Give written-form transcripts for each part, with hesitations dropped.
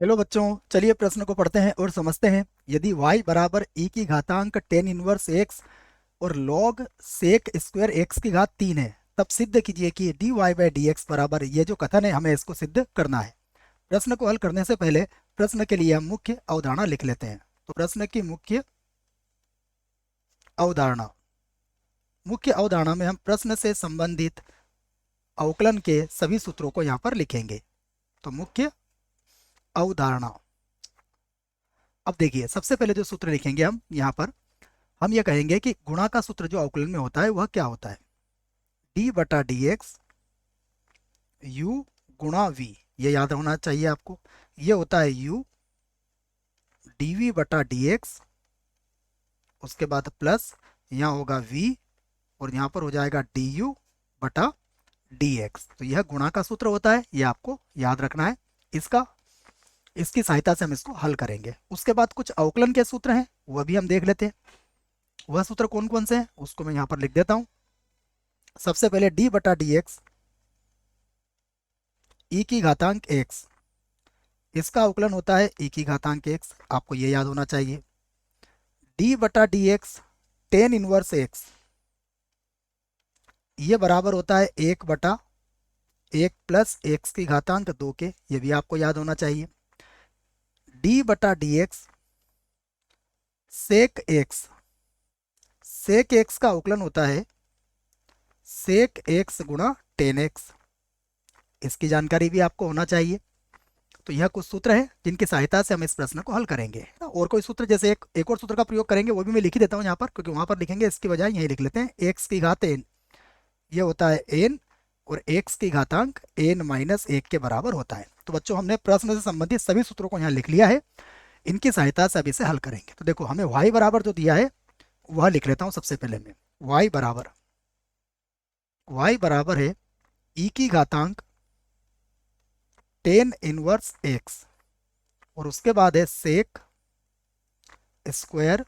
Hello बच्चों, चलिए प्रश्न को पढ़ते हैं और समझते हैं। यदि y बराबर e की घातांक टेन इनवर्स x और log सेक स्क्वायर x की घात 3 है, तब सिद्ध कीजिए कि dy बाई डी एक्स बराबर, ये जो कथन है हमें इसको सिद्ध करना है। प्रश्न को हल करने से पहले प्रश्न के लिए हम मुख्य अवधारणा लिख लेते हैं। तो प्रश्न की अवधारणा मुख्य अवधारणा में हम प्रश्न से संबंधित अवकलन के सभी सूत्रों को यहाँ पर लिखेंगे। तो मुख्य अवधारणा, अब देखिए सबसे पहले जो सूत्र लिखेंगे हम यहाँ पर, हम ये कहेंगे कि गुणा का सूत्र जो अवकलन में होता है वह क्या होता है, डी बटा डी एक्स यू गुणा वी। ये याद होना चाहिए आपको। ये होता है यू डी वी बटा डी एक्स, उसके बाद प्लस यहाँ होगा वी और यहाँ पर हो जाएगा डी यू बटा डी एक्स। तो यह गुणा का सूत्र होता है, ये आपको याद रखना है। इसका इसकी सहायता से हम इसको हल करेंगे। उसके बाद कुछ अवकलन के सूत्र हैं, वह भी हम देख लेते हैं। वह सूत्र कौन कौन से हैं उसको मैं यहाँ पर लिख देता हूँ। सबसे पहले डी बटा डी एक्स ई की घातांक एक्स, इसका अवकलन होता है ई की घातांक एक्स, आपको ये याद होना चाहिए। डी बटा d x tan inverse x, ये बराबर होता है एक बटा एक प्लस एक्स की घातांक दो के, ये भी आपको याद होना चाहिए। डी बटा d x sec x, sec x का अवकलन होता है सेक एक्स गुणा टेन एक्स, इसकी जानकारी भी आपको होना चाहिए। तो यह कुछ सूत्र हैं जिनकी सहायता से हम इस प्रश्न को हल करेंगे। और कोई सूत्र जैसे एक और सूत्र का प्रयोग करेंगे, वो भी मैं लिख ही देता हूँ यहाँ पर, क्योंकि वहां पर लिखेंगे इसकी बजाय यही लिख लेते हैं। एक्स की घात एन, ये होता है एन, और एक्स की घातांक एन माइनस एक के बराबर होता है। तो बच्चों हमने प्रश्न से संबंधित सभी सूत्रों को यहाँ लिख लिया है। इनकी सहायता से अब इसे हल करेंगे। तो देखो हमें y बराबर जो दिया है वह लिख लेता हूँ सबसे पहले मैं। y बराबर है e की घातांक टेन इनवर्स एक्स, और उसके बाद है सेक स्क्वायर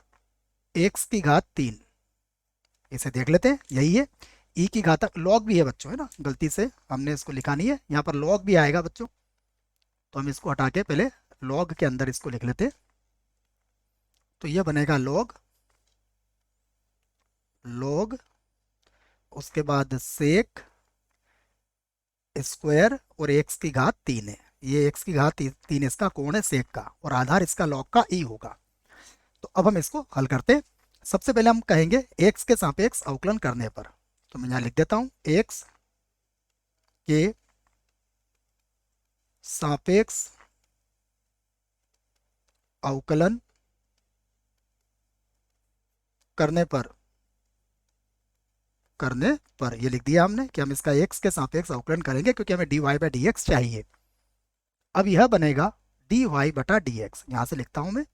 एक्स की घात 3। इसे देख लेते हैं, यही है ई की घातांक। लॉग भी है बच्चों, है ना, गलती से हमने इसको लिखा नहीं है, यहाँ पर लॉग भी आएगा बच्चों। तो हम इसको हटा के पहले लॉग के अंदर इसको लिख लेते हैं। तो यह बनेगा लॉग लॉग, उसके बाद सेक स्क्वायर और एक्स की घात 3 है। ये एक्स की घात 3 इसका कोण है सेक का, और आधार इसका लॉग का ई होगा। तो अब हम इसको हल करते हैं। सबसे पहले हम कहेंगे एक्स के सापेक्ष अवकलन करने पर। तो मैं यहाँ लिख देता हूँ एक्स के सापेक्ष अवकलन करने पर ये लिख दिया हमने कि हम इसका एक्स के सापेक्ष अवकलन करेंगे, क्योंकि हमें d y by d x चाहिए। अब यह बनेगा डी वाई बटा डी एक्स, यहाँ से लिखता हूँ मैं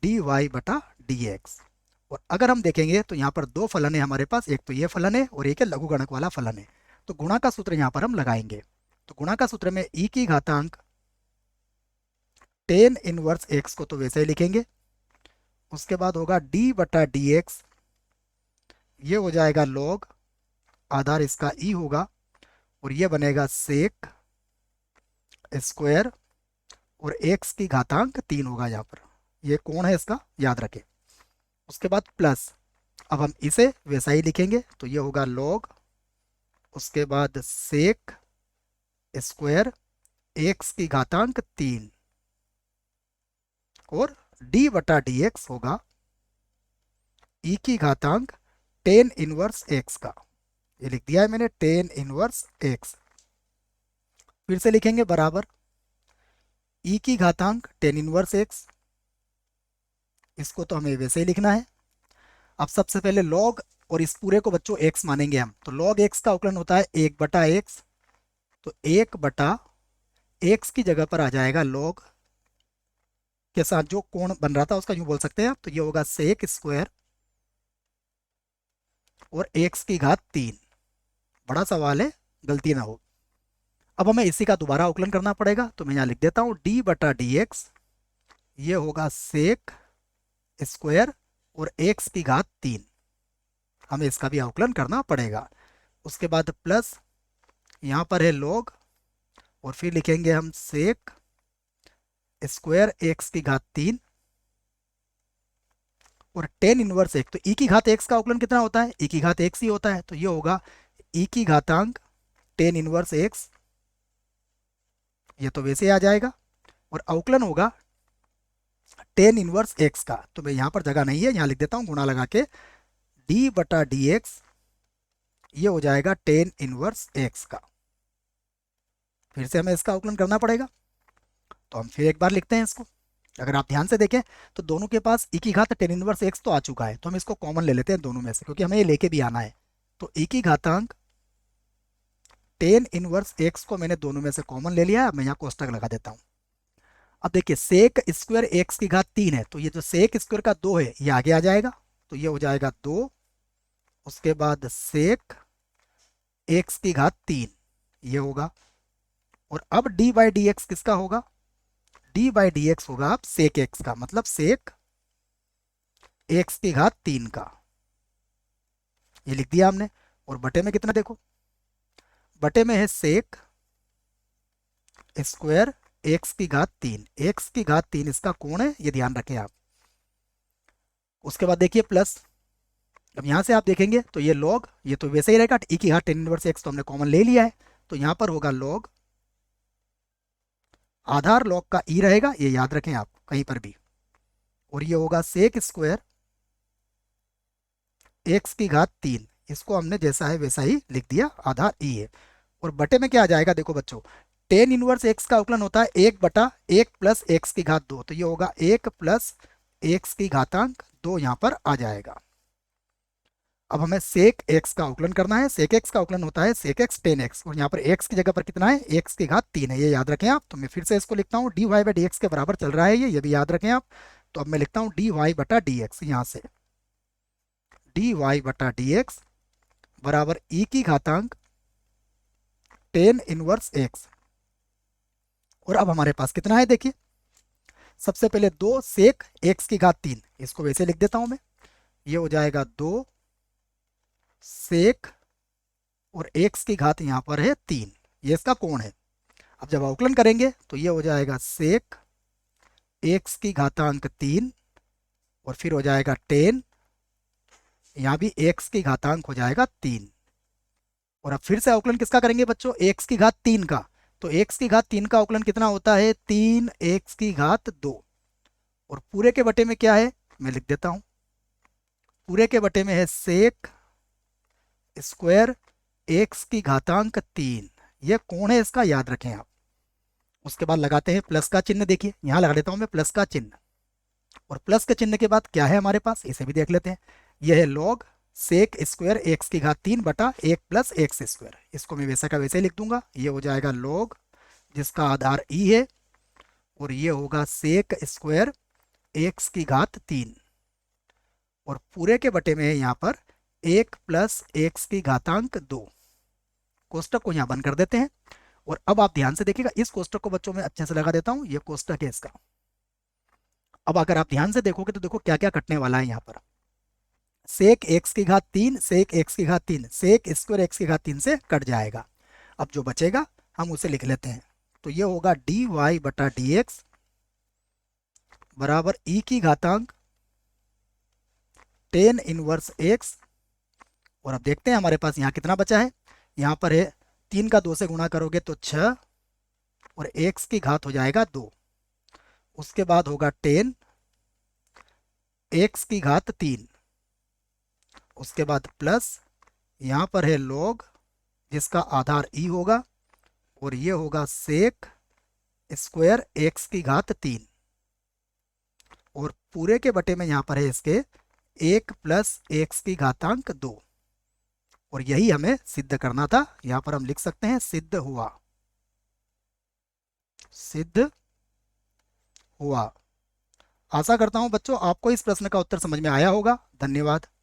डी वाई बटा डी एक्स। और अगर हम देखेंगे तो यहाँ पर दो फलन है हमारे पास, एक तो ये फलन है और एक है लघुगणक वाला फलन है। तो गुणा का सूत्र यहाँ पर हम लगाएंगे। तो गुणा का सूत्र में ई की घातांक टेन इनवर्स एक्स को तो वैसे ही लिखेंगे, उसके बाद होगा डी बटा डी एक्स, ये हो जाएगा लॉग, आधार इसका ई होगा, और ये बनेगा सेक स्क्वायर और एक्स की घातांक 3 होगा। यहाँ पर ये कोण है इसका, याद रखें। उसके बाद प्लस, अब हम इसे वैसा ही लिखेंगे, तो ये होगा लॉग, उसके बाद सेक स्क्वायर एक्स की घातांक 3, और डी बटा डी एक्स होगा ई की घातांक टेन इनवर्स एक्स का, ये लिख दिया है मैंने टेन इनवर्स एक्स। फिर से लिखेंगे बराबर ई की घातांक टेन इनवर्स एक्स, इसको तो हमें वैसे ही लिखना है। अब सबसे पहले लॉग, और इस पूरे को बच्चों एक्स मानेंगे हम, तो लॉग एक्स का अवकलन होता है एक बटा एक्स। तो एक बटा एक्स की जगह पर आ जाएगा लॉग के साथ जो कोण बन रहा था उसका, यूं बोल सकते हैं आप, तो ये होगा सेक स्क्वायर और एक्स की घात 3। बड़ा सवाल है, गलती ना हो। अब हमें इसी का दोबारा अवकलन करना पड़ेगा, तो मैं यहाँ लिख देता हूँ डी बटा डी एक्स, ये होगा सेक स्क्वायर और एक्स की घात 3, हमें इसका भी अवकलन करना पड़ेगा। उसके बाद प्लस यहाँ पर है लॉग, और फिर लिखेंगे हम सेक स्क्वायर एक्स की घात 3 और टेन इनवर्स एक, तो ई की घात एक्स का अवकलन कितना होता है, ई की घात एक्स ही होता है, तो ये होगा ई की घातांक टेन इनवर्स एक्स, ये तो वैसे ही आ जाएगा। और अवकलन होगा टेन इनवर्स एक्स का, तो मैं यहाँ पर जगह नहीं है, यहाँ लिख देता हूँ गुणा लगा के, डी बटा डी एक्स, ये हो जाएगा टेन इनवर्स एक्स का। फिर से हमें इसका अवकलन करना पड़ेगा, तो हम फिर एक बार लिखते हैं इसको। अगर आप ध्यान से देखें तो दोनों के पास ई की घात टेन इनवर्स एक्स तो आ चुका है, तो हम इसको कॉमन ले लेते हैं दोनों में से, क्योंकि हमें ये लेके भी आना है। तो ई की घातांक टेन इनवर्स एक्स को मैंने दोनों में से कॉमन ले लिया है, मैं यहाँ कोष्टक लगा देता हूँ। अब देखिए सेक स्क्वायर एक्स की घात 3 है, तो ये जो सेक स्क्वायर का 2 है ये आगे आ जाएगा, तो ये हो जाएगा 2, उसके बाद सेक एक्स की घात 3 ये होगा। और अब डी बाई डी एक्स किसका होगा, डी बाई डी एक्स होगा अब सेक एक्स का, मतलब सेक एक्स की घात 3 का, ये लिख दिया हमने। और बटे में कितना देखो, बटे में है सेक स्क्वायर एक्स की घात 3, एक्स की घात 3 इसका कोण है, ये ध्यान रखें आप। उसके बाद देखिए प्लस, अब यहां से आप देखेंगे तो ये लॉग, ये तो वैसे ही रहेगा, ई की घात टेन इनवर्स एक्स तो हमने कॉमन ले लिया है, तो यहां पर होगा लॉग, आधार लॉग का ई रहेगा, ये याद रखें आप कहीं पर भी। और ये होगा सेक स्क्वायर एक्स की घात 3, इसको हमने जैसा है वैसा ही लिख दिया, आधार ई है। और बटे में क्या आ जाएगा देखो बच्चों, टेन इनवर्स एक्स का अवकलन होता है 1/1 प्लस एक्स की घात 2, तो ये होगा 1 प्लस एक्स की घातांक 2 यहाँ पर आ जाएगा। अब हमें सेक एक्स का अवकलन करना है, सेक एक्स का अवकलन होता है सेक एक्स टेन एक्स, और यहाँ पर एक्स की जगह पर कितना है, एक्स की घात 3 है, ये याद रखें आप। तो मैं फिर से इसको लिखता हूँ, d y by d x के बराबर चल रहा है ये भी याद रखें आप। तो अब मैं लिखता हूँ डी वाई बटा डी एक्स, यहाँ से डी वाई बटा डी एक्स बराबर ई की घातांक टेन इनवर्स एक्स। और अब हमारे पास कितना है देखिए, सबसे पहले 2 सेक एक्स की घात 3, इसको वैसे लिख देता हूं मैं, ये हो जाएगा 2 सेक और एक्स की घात यहां पर है 3, ये इसका कोण है। अब जब अवकलन करेंगे तो ये हो जाएगा सेक एक्स की घातांक 3 और फिर हो जाएगा 10, यहां भी एक्स की घातांक हो जाएगा 3। और अब फिर से अवकलन किसका करेंगे बच्चों, एक्स की घात 3 का, तो एक्स की घात 3 का अवकलन कितना होता है, 3 एक्स की घात 2। और पूरे के बटे में क्या है, मैं लिख देता हूं, पूरे के बटे में है सेक स्क्वायर एक्स की घातांक 3, ये कोण है इसका, याद रखें आप। उसके बाद लगाते हैं प्लस का चिन्ह, देखिए यहां लगा देता हूं मैं प्लस का चिन्ह, और प्लस के चिन्ह के बाद क्या है हमारे पास, इसे भी देख लेते हैं। यह है लॉग सेक स्क्वायर एक्स की घात 3 बटा 1 प्लस एक्स स्क्वायर, इसको मैं वैसा का वैसे लिख दूंगा, ये हो जाएगा लॉग जिसका आधार ई है, और ये होगा सेक स्क्वायर एक्स की घात 3, और पूरे के बटे में है यहाँ पर 1 प्लस एक्स की घातांक 2। कोष्टक को यहाँ बंद कर देते हैं। और अब आप ध्यान से देखिएगा, इस कोष्टक को बच्चों में अच्छे से लगा देता हूँ, ये कोष्टक है इसका। अब अगर आप ध्यान से देखोगे तो देखो क्या क्या कटने वाला है यहाँ पर, सेक एक्स की घात 3 सेक एक्स की घात 3 सेक स्क्वायर एक्स की घात 3 से कट जाएगा। अब जो बचेगा हम उसे लिख लेते हैं, तो ये होगा डी वाई बटा डी एक्स बराबर ई की घातांक 10 इनवर्स एक्स। और अब देखते हैं हमारे पास यहाँ कितना बचा है, यहाँ पर है 3 का 2 से गुणा करोगे तो 6, और एक्स की घात हो जाएगा 2, उसके बाद होगा 10 एक्स की घात 3, उसके बाद प्लस यहाँ पर है लॉग जिसका आधार ई होगा, और ये होगा सेक स्क्वायर एक्स की घात 3, और पूरे के बटे में यहाँ पर है इसके 1 प्लस एक्स की घातांक 2। और यही हमें सिद्ध करना था, यहाँ पर हम लिख सकते हैं सिद्ध हुआ, सिद्ध हुआ। आशा करता हूं बच्चों आपको इस प्रश्न का उत्तर समझ में आया होगा। धन्यवाद।